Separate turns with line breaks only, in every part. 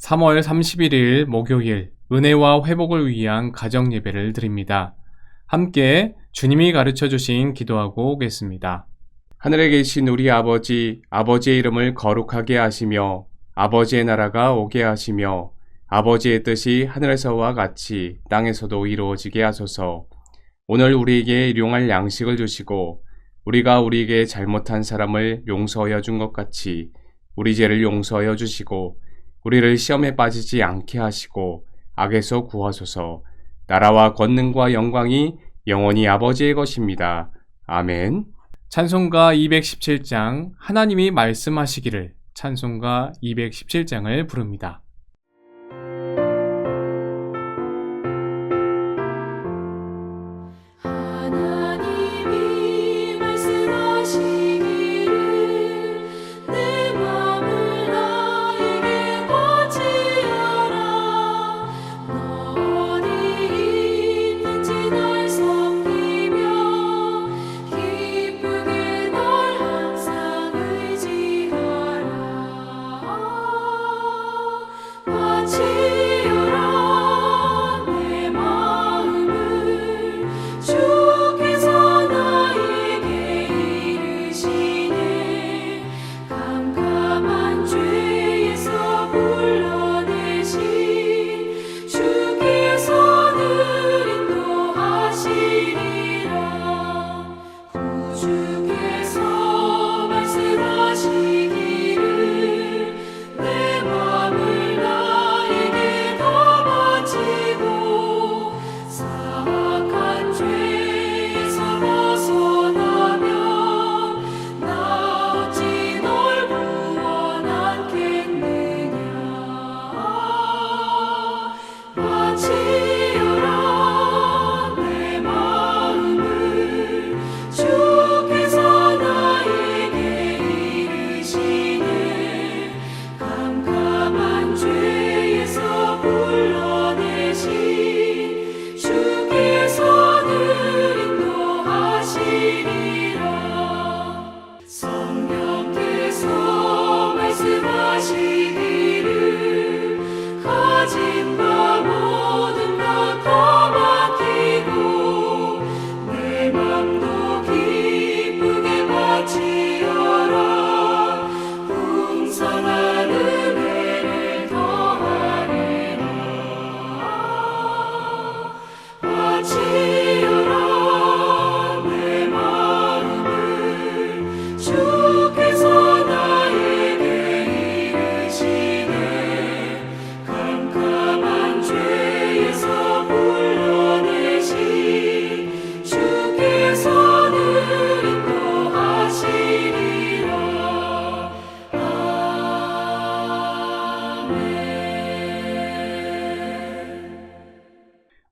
3월 31일 목요일 은혜와 회복을 위한 가정 예배를 드립니다. 함께 주님이 가르쳐 주신 기도하고 오겠습니다. 하늘에 계신 우리 아버지, 아버지의 이름을 거룩하게 하시며 아버지의 나라가 오게 하시며 아버지의 뜻이 하늘에서와 같이 땅에서도 이루어지게 하소서. 오늘 우리에게 일용할 양식을 주시고 우리가 우리에게 잘못한 사람을 용서하여 준 것 같이 우리 죄를 용서하여 주시고 우리를 시험에 빠지지 않게 하시고 악에서 구하소서. 나라와 권능과 영광이 영원히 아버지의 것입니다. 아멘. 찬송가 217장 하나님이 말씀하시기를 찬송가 217장을 부릅니다.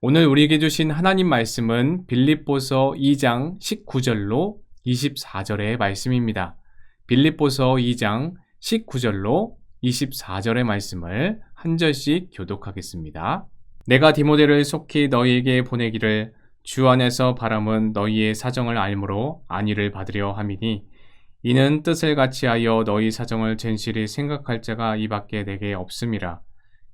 오늘 우리에게 주신 하나님 말씀은 빌립보서 2장 19절로 24절의 말씀입니다. 빌립보서 2장 19절로 24절의 말씀을 한 절씩 교독하겠습니다. 내가 디모데를 속히 너희에게 보내기를 주 안에서 바람은 너희의 사정을 알므로 안위를 받으려 함이니 이는 뜻을 같이하여 너희 사정을 진실히 생각할 자가 이밖에 내게 없음이라.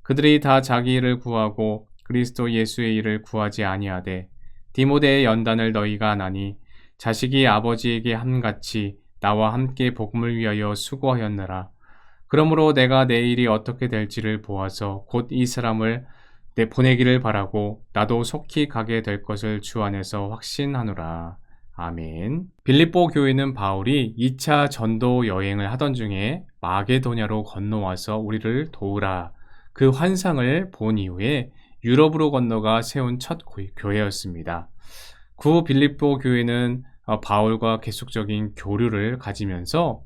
그들이 다 자기 일을 구하고 그리스도 예수의 일을 구하지 아니하되 디모데의 연단을 너희가 아나니 자식이 아버지에게 함같이 나와 함께 복음을 위하여 수고하였느라. 그러므로 내가 내 일이 어떻게 될지를 보아서 곧 이 사람을 내 보내기를 바라고 나도 속히 가게 될 것을 주 안에서 확신하노라. 아멘. 빌립보 교회는 바울이 2차 전도 여행을 하던 중에 마게도냐로 건너와서 우리를 도우라 그 환상을 본 이후에 유럽으로 건너가 세운 첫 교회였습니다. 구 빌립보 교회는 바울과 계속적인 교류를 가지면서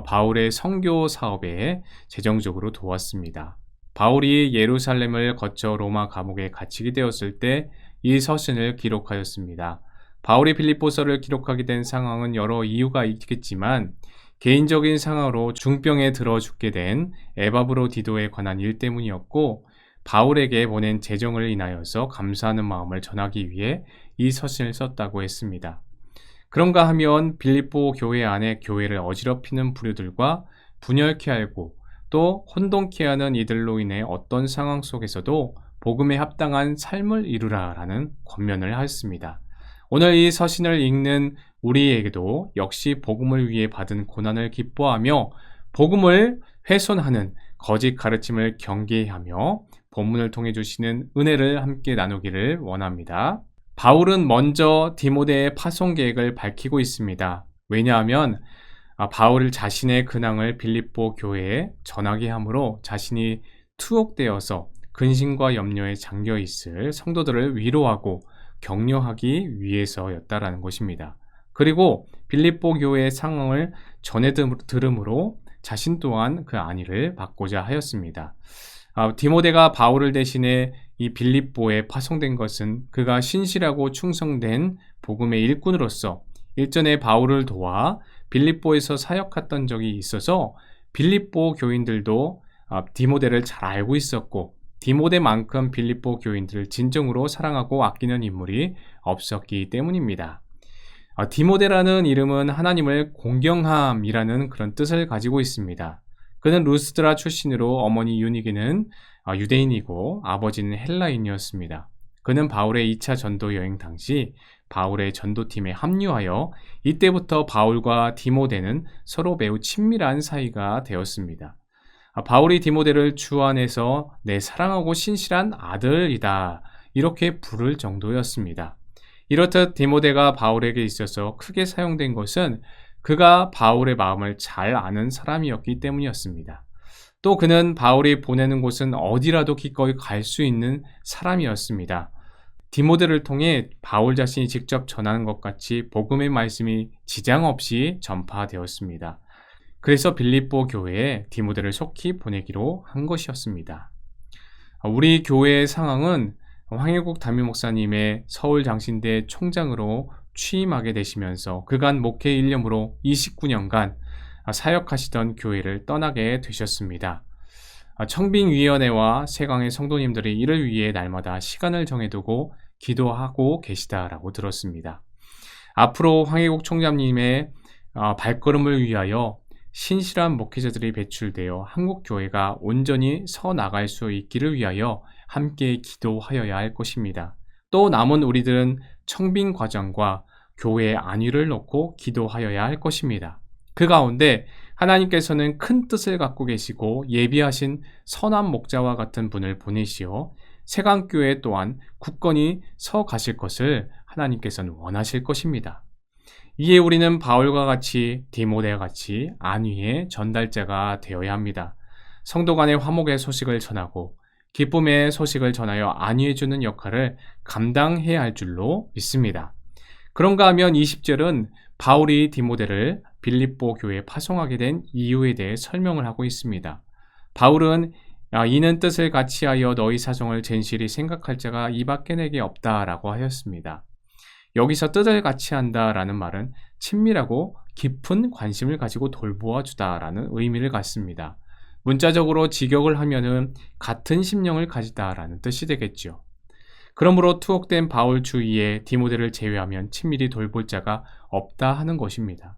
바울의 선교 사업에 재정적으로 도왔습니다. 바울이 예루살렘을 거쳐 로마 감옥에 갇히게 되었을 때 이 서신을 기록하였습니다. 바울이 빌립보서를 기록하게 된 상황은 여러 이유가 있겠지만 개인적인 상황으로 중병에 들어 죽게 된 에바브로디도에 관한 일 때문이었고 바울에게 보낸 재정을 인하여서 감사하는 마음을 전하기 위해 이 서신을 썼다고 했습니다. 그런가 하면 빌립보 교회 안에 교회를 어지럽히는 부류들과 분열케 하고 또 혼돈케 하는 이들로 인해 어떤 상황 속에서도 복음에 합당한 삶을 이루라라는 권면을 하였습니다. 오늘 이 서신을 읽는 우리에게도 역시 복음을 위해 받은 고난을 기뻐하며 복음을 훼손하는 거짓 가르침을 경계하며 본문을 통해 주시는 은혜를 함께 나누기를 원합니다. 바울은 먼저 디모데의 파송 계획을 밝히고 있습니다. 왜냐하면 바울 자신의 근황을 빌립보 교회에 전하게 하므로 자신이 투옥되어서 근심과 염려에 잠겨 있을 성도들을 위로하고 격려하기 위해서였다라는 것입니다. 그리고 빌립보 교회의 상황을 전해 들음으로 자신 또한 그 안위를 받고자 하였습니다. 디모데가 바울을 대신해 이 빌립보에 파송된 것은 그가 신실하고 충성된 복음의 일꾼으로서 일전에 바울을 도와 빌립보에서 사역했던 적이 있어서 빌립보 교인들도 디모데를 잘 알고 있었고 디모데만큼 빌립보 교인들을 진정으로 사랑하고 아끼는 인물이 없었기 때문입니다. 디모데라는 이름은 하나님을 공경함이라는 그런 뜻을 가지고 있습니다. 그는 루스드라 출신으로 어머니 유니게는 유대인이고 아버지는 헬라인이었습니다. 그는 바울의 2차 전도 여행 당시 바울의 전도팀에 합류하여 이때부터 바울과 디모데는 서로 매우 친밀한 사이가 되었습니다. 바울이 디모데를 주 안에서 내 사랑하고 신실한 아들이다 이렇게 부를 정도였습니다. 이렇듯 디모데가 바울에게 있어서 크게 사용된 것은 그가 바울의 마음을 잘 아는 사람이었기 때문이었습니다. 또 그는 바울이 보내는 곳은 어디라도 기꺼이 갈 수 있는 사람이었습니다. 디모데를 통해 바울 자신이 직접 전하는 것 같이 복음의 말씀이 지장 없이 전파되었습니다. 그래서 빌립보 교회에 디모데를 속히 보내기로 한 것이었습니다. 우리 교회의 상황은 황혜국 담임 목사님의 서울 장신대 총장으로 취임하게 되시면서 그간 목회 일념으로 29년간 사역하시던 교회를 떠나게 되셨습니다. 청빙위원회와 세강의 성도님들이 이를 위해 날마다 시간을 정해두고 기도하고 계시다라고 들었습니다. 앞으로 황혜국 총장님의 발걸음을 위하여 신실한 목회자들이 배출되어 한국 교회가 온전히 서 나갈 수 있기를 위하여 함께 기도하여야 할 것입니다. 또 남은 우리들은 청빙 과정과 교회의 안위를 놓고 기도하여야 할 것입니다. 그 가운데 하나님께서는 큰 뜻을 갖고 계시고 예비하신 선한 목자와 같은 분을 보내시어 세강교회 또한 굳건히 서 가실 것을 하나님께서는 원하실 것입니다. 이에 우리는 바울과 같이 디모데와 같이 안위의 전달자가 되어야 합니다. 성도 간의 화목의 소식을 전하고 기쁨의 소식을 전하여 안위해주는 역할을 감당해야 할 줄로 믿습니다. 그런가 하면 20절은 바울이 디모데를 빌립보 교회에 파송하게 된 이유에 대해 설명을 하고 있습니다. 바울은 이는 뜻을 같이 하여 너희 사정을 진실히 생각할 자가 이밖에 내게 없다라고 하였습니다. 여기서 뜻을 같이 한다라는 말은 친밀하고 깊은 관심을 가지고 돌보아 주다라는 의미를 갖습니다. 문자적으로 직역을 하면은 같은 심령을 가지다라는 뜻이 되겠죠. 그러므로 투옥된 바울 주위에 디모데를 제외하면 친밀히 돌볼 자가 없다 하는 것입니다.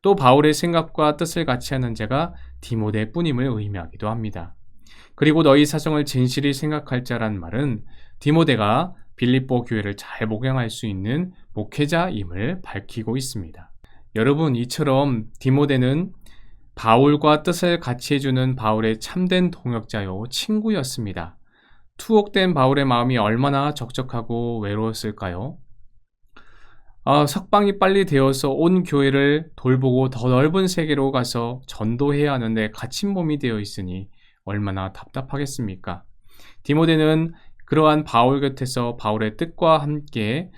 또 바울의 생각과 뜻을 같이 하는 자가 디모데뿐임을 의미하기도 합니다. 그리고 너희 사정을 진실히 생각할 자란 말은 디모데가 빌립보 교회를 잘 목양할 수 있는 목회자임을 밝히고 있습니다. 여러분, 이처럼 디모데는 바울과 뜻을 같이 해주는 바울의 참된 동역자요 친구였습니다. 투옥된 바울의 마음이 얼마나 적적하고 외로웠을까요? 석방이 빨리 되어서 온 교회를 돌보고 더 넓은 세계로 가서 전도해야 하는데 갇힌 몸이 되어 있으니 얼마나 답답하겠습니까? 디모데는 그러한 바울 곁에서 바울의 뜻과 함께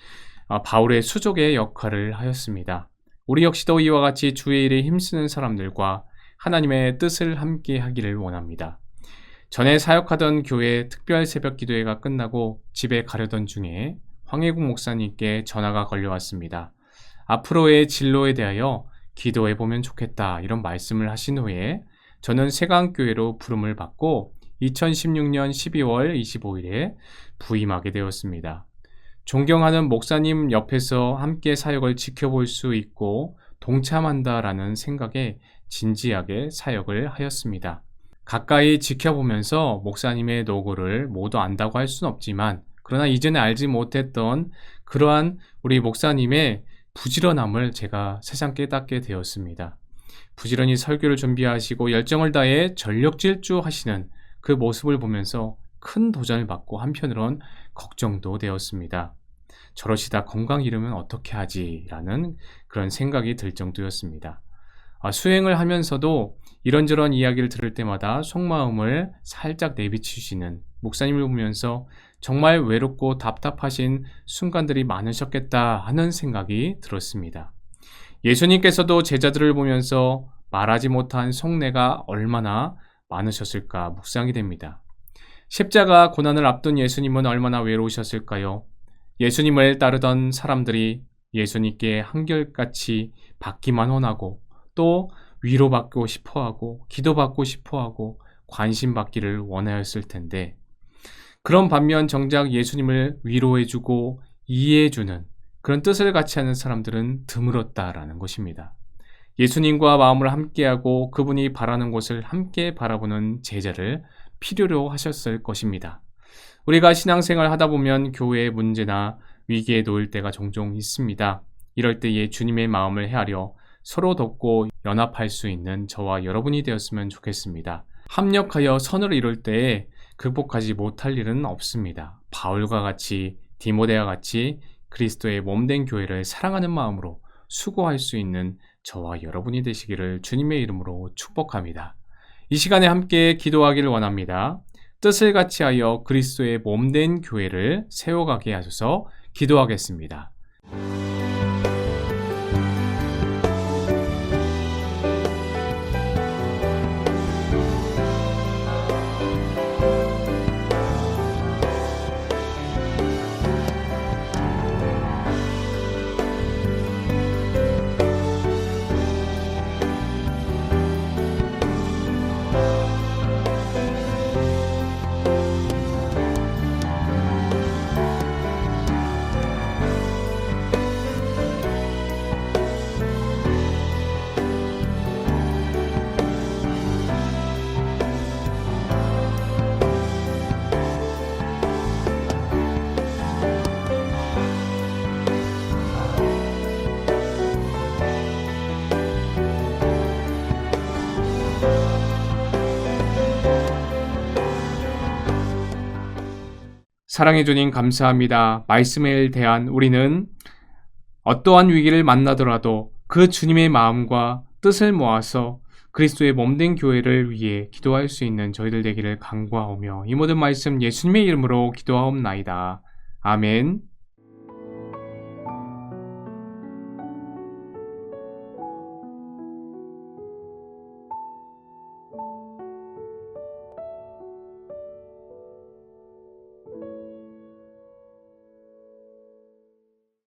바울의 수족의 역할을 하였습니다. 우리 역시도 이와 같이 주의 일에 힘쓰는 사람들과 하나님의 뜻을 함께 하기를 원합니다. 전에 사역하던 교회 특별 새벽 기도회가 끝나고 집에 가려던 중에 황혜국 목사님께 전화가 걸려왔습니다. 앞으로의 진로에 대하여 기도해 보면 좋겠다 이런 말씀을 하신 후에 저는 세강교회로 부름을 받고 2016년 12월 25일에 부임하게 되었습니다. 존경하는 목사님 옆에서 함께 사역을 지켜볼 수 있고 동참한다라는 생각에 진지하게 사역을 하였습니다. 가까이 지켜보면서 목사님의 노고를 모두 안다고 할 수는 없지만, 그러나 이전에 알지 못했던 그러한 우리 목사님의 부지런함을 제가 새삼 깨닫게 되었습니다. 부지런히 설교를 준비하시고 열정을 다해 전력 질주하시는 그 모습을 보면서 큰 도전을 받고 한편으론 걱정도 되었습니다. 저러시다 건강 잃으면 어떻게 하지? 라는 그런 생각이 들 정도였습니다. 수행을 하면서도 이런저런 이야기를 들을 때마다 속마음을 살짝 내비치시는 목사님을 보면서 정말 외롭고 답답하신 순간들이 많으셨겠다 하는 생각이 들었습니다. 예수님께서도 제자들을 보면서 말하지 못한 속내가 얼마나 많으셨을까 묵상이 됩니다. 십자가 고난을 앞둔 예수님은 얼마나 외로우셨을까요? 예수님을 따르던 사람들이 예수님께 한결같이 받기만 원하고 또 위로받고 싶어하고 기도받고 싶어하고 관심받기를 원하였을 텐데, 그런 반면 정작 예수님을 위로해주고 이해해주는 그런 뜻을 같이 하는 사람들은 드물었다라는 것입니다. 예수님과 마음을 함께하고 그분이 바라는 곳을 함께 바라보는 제자를 필요로 하셨을 것입니다. 우리가 신앙생활 하다 보면 교회의 문제나 위기에 놓일 때가 종종 있습니다. 이럴 때에 주님의 마음을 헤아려 서로 돕고 연합할 수 있는 저와 여러분이 되었으면 좋겠습니다. 합력하여 선을 이룰 때에 극복하지 못할 일은 없습니다. 바울과 같이, 디모데와 같이 그리스도의 몸된 교회를 사랑하는 마음으로 수고할 수 있는 저와 여러분이 되시기를 주님의 이름으로 축복합니다. 이 시간에 함께 기도하기를 원합니다. 뜻을 같이 하여 그리스도의 몸된 교회를 세워가게 하소서. 기도하겠습니다. 사랑해 주님 감사합니다. 말씀에 대한 우리는 어떠한 위기를 만나더라도 그 주님의 마음과 뜻을 모아서 그리스도의 몸된 교회를 위해 기도할 수 있는 저희들 되기를 간구하오며 이 모든 말씀 예수님의 이름으로 기도하옵나이다. 아멘.